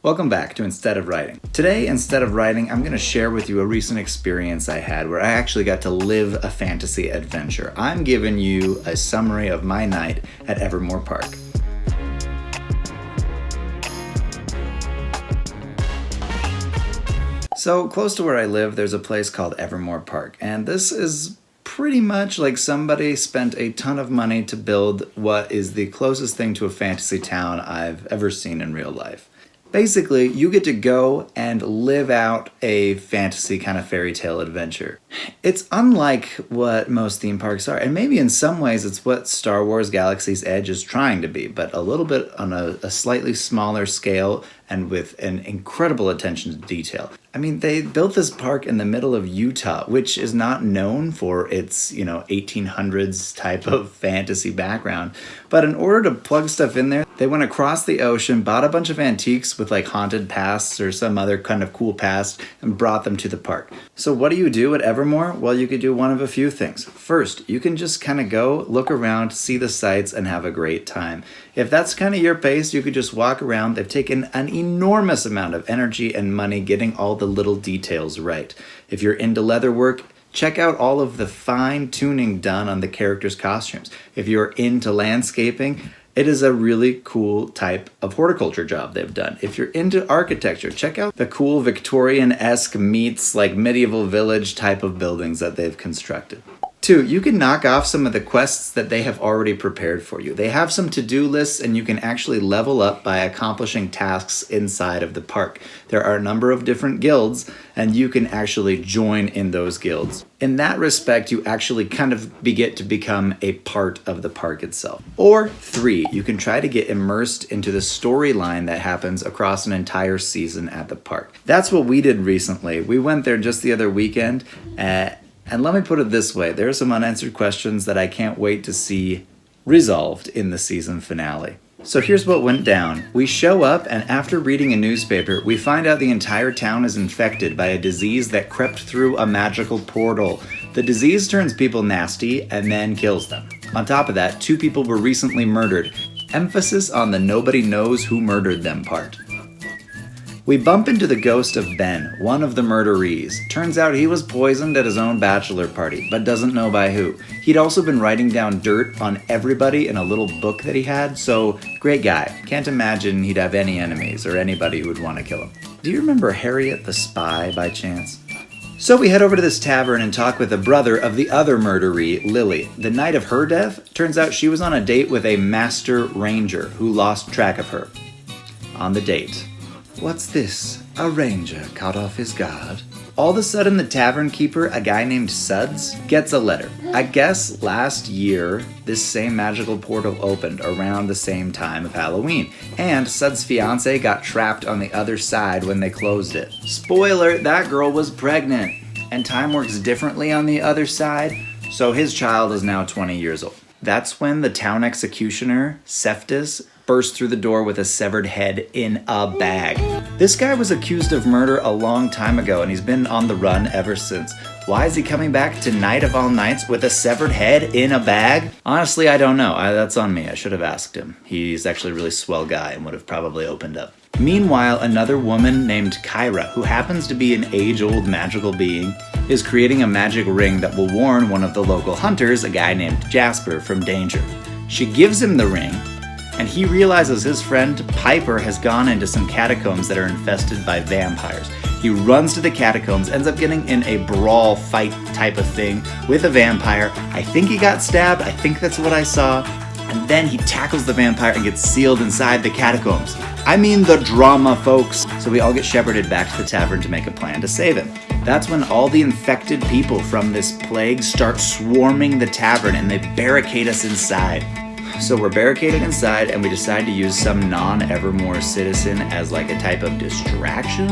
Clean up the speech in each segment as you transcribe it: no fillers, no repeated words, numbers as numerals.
Welcome back to Instead of Writing. Today, instead of writing, I'm going to share with you a recent experience I had where I actually got to live a fantasy adventure. I'm giving you a summary of my night at Evermore Park. So, close to where I live, there's a place called Evermore Park, and this is pretty much like somebody spent a ton of money to build what is the closest thing to a fantasy town I've ever seen in real life. Basically, you get to go and live out a fantasy kind of fairy tale adventure. It's unlike what most theme parks are, and maybe in some ways it's what Star Wars Galaxy's Edge is trying to be, but a little bit on a slightly smaller scale and with an incredible attention to detail. I mean, they built this park in the middle of Utah, which is not known for its, 1800s type of fantasy background. But in order to plug stuff in there, they went across the ocean, bought a bunch of antiques with like haunted pasts or some other kind of cool past, and brought them to the park. So what do you do at Evermore? Well, you could do one of a few things. First, you can just kind of go, look around, see the sights, and have a great time. If that's kind of your pace, you could just walk around. They've taken an enormous amount of energy and money getting all the little details right. If you're into leather work, check out all of the fine tuning done on the characters' costumes. If you're into landscaping, it is a really cool type of horticulture job they've done. If you're into architecture, check out the cool Victorian-esque meets like medieval village type of buildings that they've constructed. 2, you can knock off some of the quests that they have already prepared for you. They have some to-do lists and you can actually level up by accomplishing tasks inside of the park. There are a number of different guilds and you can actually join in those guilds. In that respect, you actually kind of get to become a part of the park itself. Or 3, you can try to get immersed into the storyline that happens across an entire season at the park. That's what we did recently. We went there just the other weekend and let me put it this way, there are some unanswered questions that I can't wait to see resolved in the season finale. So here's what went down. We show up and after reading a newspaper, we find out the entire town is infected by a disease that crept through a magical portal. The disease turns people nasty and then kills them. On top of that, 2 people were recently murdered. Emphasis on the nobody knows who murdered them part. We bump into the ghost of Ben, one of the murderees. Turns out he was poisoned at his own bachelor party, but doesn't know by who. He'd also been writing down dirt on everybody in a little book that he had, so great guy. Can't imagine he'd have any enemies or anybody who would want to kill him. Do you remember Harriet the Spy by chance? So we head over to this tavern and talk with the brother of the other murderee, Lily. The night of her death, turns out she was on a date with a master ranger who lost track of her. On the date. What's this? A ranger caught off his guard? All of a sudden, the tavern keeper, a guy named Suds, gets a letter. I guess last year, this same magical portal opened around the same time of Halloween, and Suds' fiancée got trapped on the other side when they closed it. Spoiler, that girl was pregnant, and time works differently on the other side, so his child is now 20 years old. That's when the town executioner, Seftis, burst through the door with a severed head in a bag. This guy was accused of murder a long time ago and he's been on the run ever since. Why is he coming back to night of all nights with a severed head in a bag? Honestly, I don't know. That's on me. I should have asked him. He's actually a really swell guy and would have probably opened up. Meanwhile, another woman named Kyra, who happens to be an age-old magical being, is creating a magic ring that will warn one of the local hunters, a guy named Jasper, from danger. She gives him the ring, and he realizes his friend Piper has gone into some catacombs that are infested by vampires. He runs to the catacombs, ends up getting in a brawl fight type of thing with a vampire. I think he got stabbed, I think that's what I saw. And then he tackles the vampire and gets sealed inside the catacombs. I mean the drama, folks. So we all get shepherded back to the tavern to make a plan to save him. That's when all the infected people from this plague start swarming the tavern and they barricade us inside. So we're barricaded inside and we decide to use some non-Evermore citizen as like a type of distraction.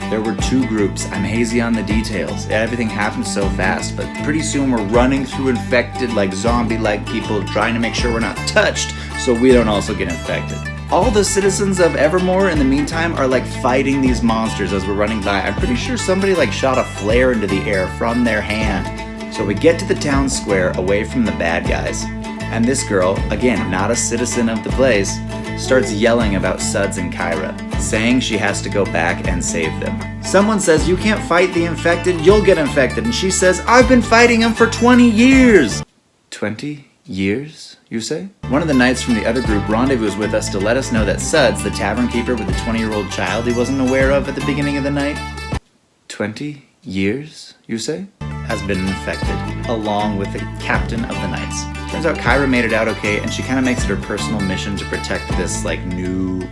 There were 2 groups. I'm hazy on the details. Everything happened so fast, but pretty soon we're running through infected like zombie-like people trying to make sure we're not touched so we don't also get infected. All the citizens of Evermore in the meantime are like fighting these monsters as we're running by. I'm pretty sure somebody like shot a flare into the air from their hand. So we get to the town square away from the bad guys. And this girl, again, not a citizen of the place, starts yelling about Suds and Kyra, saying she has to go back and save them. Someone says, "You can't fight the infected, you'll get infected." And she says, "I've been fighting them for 20 years. 20 years, you say? One of the knights from the other group rendezvous with us to let us know that Suds, the tavern keeper with the 20-year-old child he wasn't aware of at the beginning of the night, 20 years, you say, has been infected, along with the captain of the knights. Turns out Kyra made it out okay, and she kind of makes it her personal mission to protect this, new,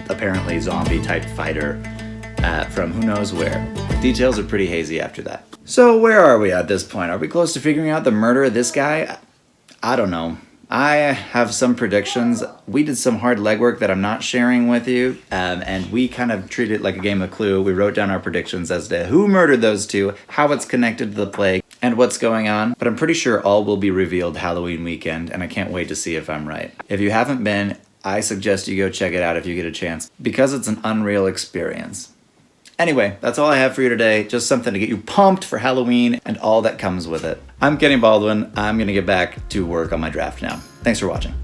apparently zombie-type fighter from who knows where. Details are pretty hazy after that. So where are we at this point? Are we close to figuring out the murder of this guy? I don't know. I have some predictions. We did some hard legwork that I'm not sharing with you, and we kind of treated it like a game of Clue. We wrote down our predictions as to who murdered those two, how it's connected to the plague, and what's going on. But I'm pretty sure all will be revealed Halloween weekend, and I can't wait to see if I'm right. If you haven't been, I suggest you go check it out if you get a chance, because it's an unreal experience. Anyway, that's all I have for you today. Just something to get you pumped for Halloween and all that comes with it. I'm Kenny Baldwin. I'm going to get back to work on my draft now. Thanks for watching.